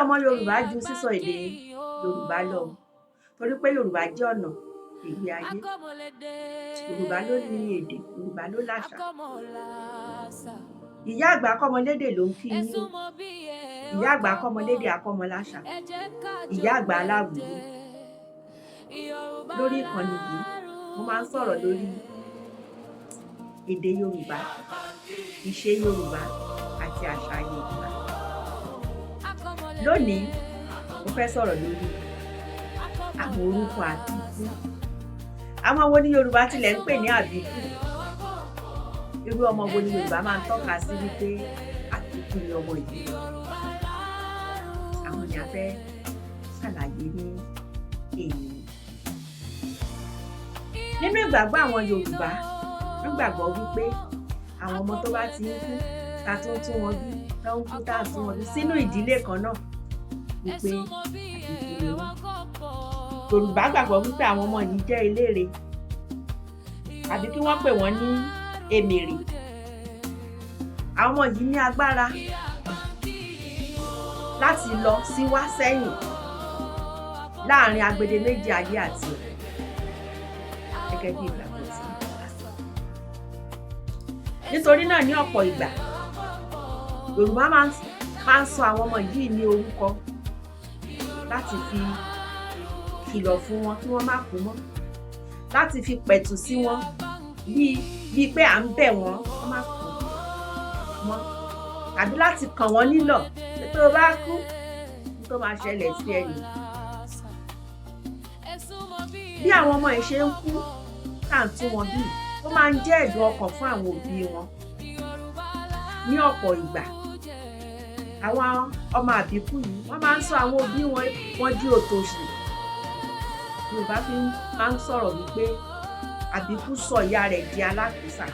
ọmọ Yorùbá ju sísọ èdè Yorùbá lọ torí pé Yorùbá jẹ́ ọ̀nà ìgbé ayé. Yorùbá ló ní èdè, Yorùbá ló láṣà. Ìyá àgbà kọ́mọlédè ló ń kí yín o. Ìyá àgbà kọ́mọlédè akọ́mọláṣà. Ìyá àgbà aláwìyé. Lórí ìkànnì yìí, mo máa ń sọ̀rọ̀ lórí èdè Yorùbá, ìṣe Yorùbá àti àṣà Yorùbá. Lónìí, mo fẹ́ sọ̀rọ̀ lórí àwọn orúkọ àbíkú. Àwọn wo ni Yorùbá tilẹ̀ ń pè ní àbíkú? Irú ọmọ wo ni Yorùbá máa ń tọ́ka sí wípé àbíkú ni ọmọ yìí? Àwọn ni a fẹ́ ṣàlàyé ní èyí. Nínú ìgbàgbọ́ àwọn Yorùbá, wọ́n gbàgbọ́ wípé àwọn ọmọ tó bá ti ń kú, ta tó ń tún wọn bí, tó ń kú tá à ń tún wọn bí sínú ìdílé kan náà wípé àbíkú ni wọ́n. Yorùbá gbàgbọ́ wípé àwọn ọmọ yìí jẹ́ elére àbí kí wọ́n pè wọ́n ní èmèrè. Àwọn ọmọ yìí ní agbára láti lọ sí wá sẹ́yìn láàrin agbede méjì ayé àti ọ̀run gẹ́gẹ́ bí ìgbàgbọ́ tí wọ́n bá sọ. Nítorí náà ní ọ̀pọ̀ ìgbà Yorùbá máa ń sọ àwọn ọmọ yìí ní orúkọ láti fi kìlọ̀ fún wọn kí wọ́n má kú mọ́, láti fi pẹ̀tù sí wọn bíi pé à ń bẹ̀ wọ́n wọ́n má kú mọ́, tàbí láti kàn wọ́n nílọ̀ pé tó bá kú tó máa ṣẹlẹ̀ sí ẹnì. Bí àwọn ọmọ yìí ṣe ń kú tá à ń tún wọn bí, ó máa ń jẹ́ ẹ̀dùn ọkàn fún àwọn òbí wọn. Ní ọ̀pọ̀ ìgbà àwọn ọmọ àbíkú yìí wọ́n máa ń sọ àwọn òbí wọn di òtòṣì. Yorùbá fi máa ń sọ̀rọ̀ wípé àbíkú sọ ìyá rẹ̀ di alákìísà.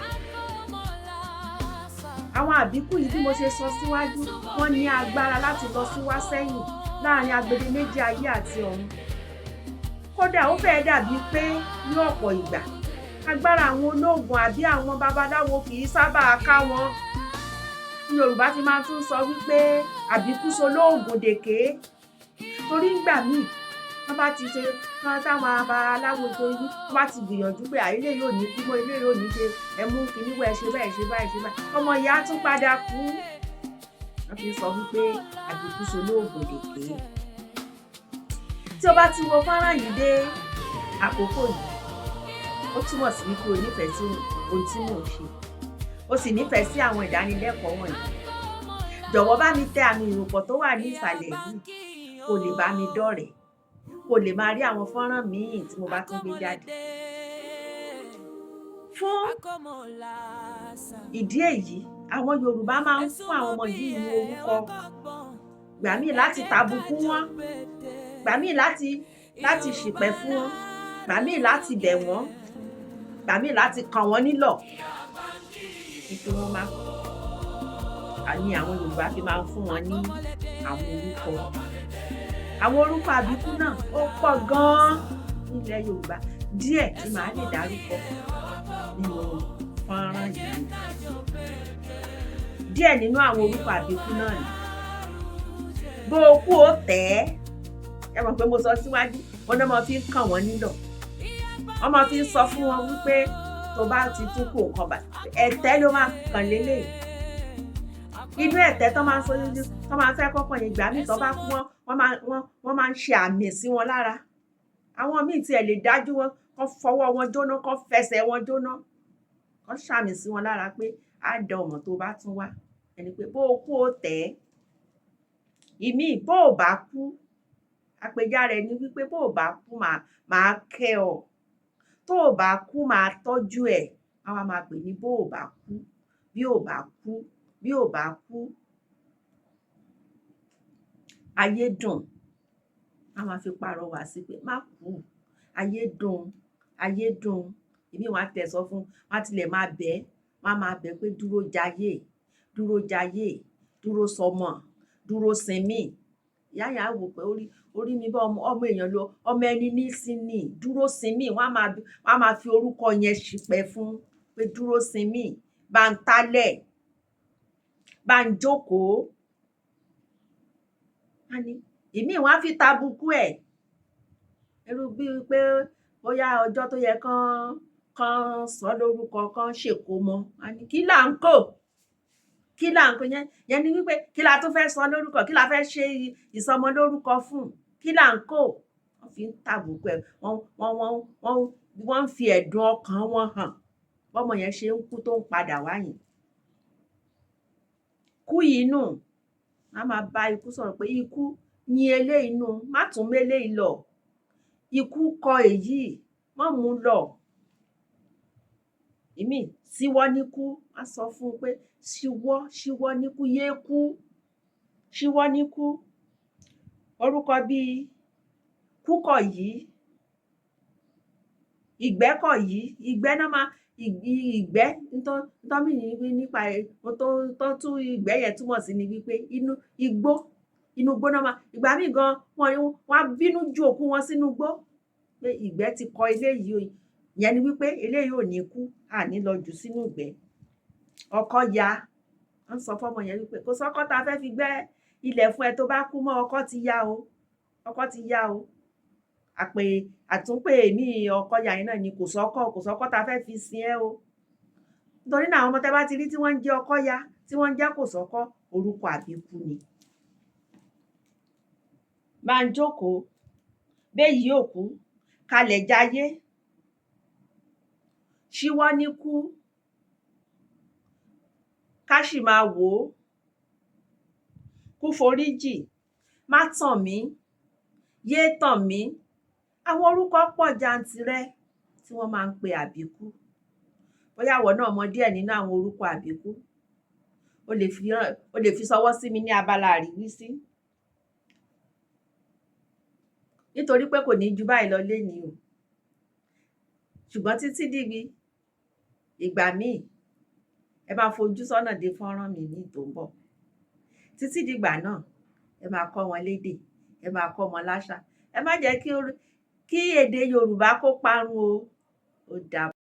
Àwọn àbíkú yìí bí mo ṣe sọ síwájú, wọ́n ní agbára láti lọ sí wá sẹ́yìn láàrin agbede méjì ayé àti ọ̀run. Kódà ó fẹ́ dàbí pé ní ọ̀pọ̀ ìgbà agbára àwọn olóògùn àbí àwọn babaláwo kì í sábà ká wọn. Yorùbá fi máa tún sọ wípé àbíkú so lóògùn dèké torí ìgbà míì wọ́n bá ti ṣe táwọn abaláwo tó yí wọ́n bá ti gbìyànjú pé àìlè yóò ní kú mọ́ ilé yóò ní ṣe ẹmú kìíní wẹ̀ ṣe báyìí ṣe báyìí ṣe báyìí ọmọ ìyá tún padà kú. Wọ́n fi sọ wípé àbíkú so lóògùn dèké. Tí o bá ti wo fọ́nrán yìí dé àkókò yìí, ó túmọ̀ sí wípé o nífẹ̀ẹ́ sí ohun tí mò ń ṣe, o sì nífẹ̀ẹ́ sí àwọn ìdánilẹ́kọ̀ọ́ wọ̀nyí. Jọ̀wọ́ bá mi tẹ àmì ìròpọ̀ tó wà ní ìsàlẹ̀ yìí kó lè bá mi dọ́rẹ̀ẹ́, kó lè máa rí àwọn fọ́nrán míì tí mo bá tún gbé jáde. Fún ìdí èyí, àwọn Yorùbá máa ń fún àwọn ọmọ yìí ní orúkọ, gbà míì láti tàbùkù wọn, gbà míì láti ṣìpẹ̀ fún wọn, gbà míì láti bẹ̀ wọ́n, gbà míì láti kàn wọ́n nílọ̀ kí wọ́n má kú. Àní àwọn Yorùbá fi máa ń fún wọn ní àwọn orúkọ. Àwọn orúkọ àbíkú náà ó pọ̀ gan-an nílẹ̀ Yorùbá, díẹ̀ tí màá lè dárúkọ nínú fọ́nrán yìí. Díẹ̀ nínú àwọn orúkọ àbíkú náà ni bó o kú ó tẹ̀ ẹ́. Ẹ mọ̀ pé mo sọ síwájú, wọn náà máa fi ń kàn wọ́n nílọ̀. Wọ́n máa fi ń sọ fún wọn wípé tó bá ti tún kú nǹkan bá ẹ̀tẹ́ ló máa kàn lélẹ̀. Inú ẹ̀tẹ́ tó máa ń sọ yóò tó máa ń fẹ́ kọ́kọ́ yẹn gbà mí tó bá kú wọ́n máa ń ṣe àmì sí wọn lára. Àwọn míì tiẹ̀ lè dájú wọn kó fọwọ́ wọn jóná, kó fẹsẹ̀ wọn jóná, kó ṣàmì sí wọn lára pé á dán ọmọ tó bá tún wá. Ẹni pé bó o kú ó tẹ̀ ẹ́. Ìmí bó o bá kú, àpèjá rẹ̀ ni wípé bó o bá kú màá kẹ́ ọ. Tó o bá kú màá tọ́jú ẹ̀. Àwa máa pè ní bó o bá kú, bí o bá kú, bí o bá kú. Ayé dùn, a máa fi pàrọwà sí pé má kú, ayé dùn, ayé dùn. Ìmí wọn á tẹ̀ sọ fún, wọn á tilẹ̀ máa bẹ̀ ẹ́, wọn á máa bẹ̀ pé dúró jayé, dúró jayé, dúró sọmọ, dúró sinmi. Ìyá yẹn á wò pé orí mi bá ọmọ èèyàn lọ, ọmọ ẹni ní sinmi, dúró sinmi. Wọ́n á máa fi orúkọ yẹn ṣìpẹ̀ fún pé dúró sinmi, bá ń tálẹ̀, bá ń jókòó. á ní ìmíì wọ́n á fi tàbùkù ẹ̀ irú bíi pé bóyá ọjọ́ tó yẹ kán sọ lórúkọ kán ṣèkómọ á ní kí là ń kò yẹn ni wípé kí la tún fẹ́ sọ lórúkọ kí la fẹ́ ṣe ìsọmọ lórúkọ fún kí là ń kò wọ́n fi ń tàbùkù ẹ̀ wọ́n ń fi ẹ̀dùn ọkàn wọn hàn bọ́mọ yẹn ṣe ń kú tó ń padà wá yẹn kú yìí nù á máa bá ikú sọ̀rọ̀ pé ikú yin eléyìí nù má tún méléyìí lọ ikú kọ èyí má mú lọ ìmíì síwọ́ níkú á sọ fún un pé ṣíwọ́ níkú yéé kú ṣíwọ́ níkú orúkọ bíi Kúkọ̀yí Ìgbẹ́kọ̀yí ìgbẹ́ náà máa ìgbẹ́ tó mì nípa tó tún ìgbẹ́ yẹn túmọ̀ sí ni wípé inú igbó náà máa ìgbà míì gan wọ́n á bínú ju òkú wọn sínú igbó pé ìgbẹ́ ti kọ eléyìí o ìyẹn ni wípé eléyìí ò ní kú à ní lọ jù sínú ìgbẹ́ ọkọ́ ya wọ́n sọ fọ́mọ yẹn wípé kò sọ́kọ́ tá a fẹ́ fi gbẹ́ ilẹ̀ fún ẹ tó bá kú mọ́ ọkọ́ ti ya o àtúnpè ní ọkọ́ ya yẹn náà ni kò sọ́kọ́ tá a fẹ́ fi sin ẹ́ o nítorí náà àwọn ọmọ tẹ́ bá ti rí tí wọ́n ń jẹ́ ọkọ́ ya tí wọ́n ń jẹ́ kò sọ́kọ́ orúkọ àbíkú ni máa ń jókòó béyìí òkú kalẹ̀ jayé ṣíwọ́ níkú ká sì máa wò ó kú foríjì má tàn mí yé tàn mí àwọn orúkọ pọ̀ jantirẹ tí wọ́n máa ń pe àbíkú bóyá ìwọ náà mọ díẹ̀ nínú àwọn orúkọ àbíkú o lè fi ṣọwọ́ sí mi ní abala àríwísí nítorí pé kò ní ju báyìí lọ lénìí o ṣùgbọ́n títí dìgbì ìgbà míì ẹ máa fojú sọ́nà de fọ́nrán mi ní tó ń bọ̀ títí dìgbà náà ẹ máa kọ́ wọn lédè ẹ máa kọ́ wọn láṣà ẹ má jẹ́ kí èdè Yorùbá kó parun o ó dàbọ̀.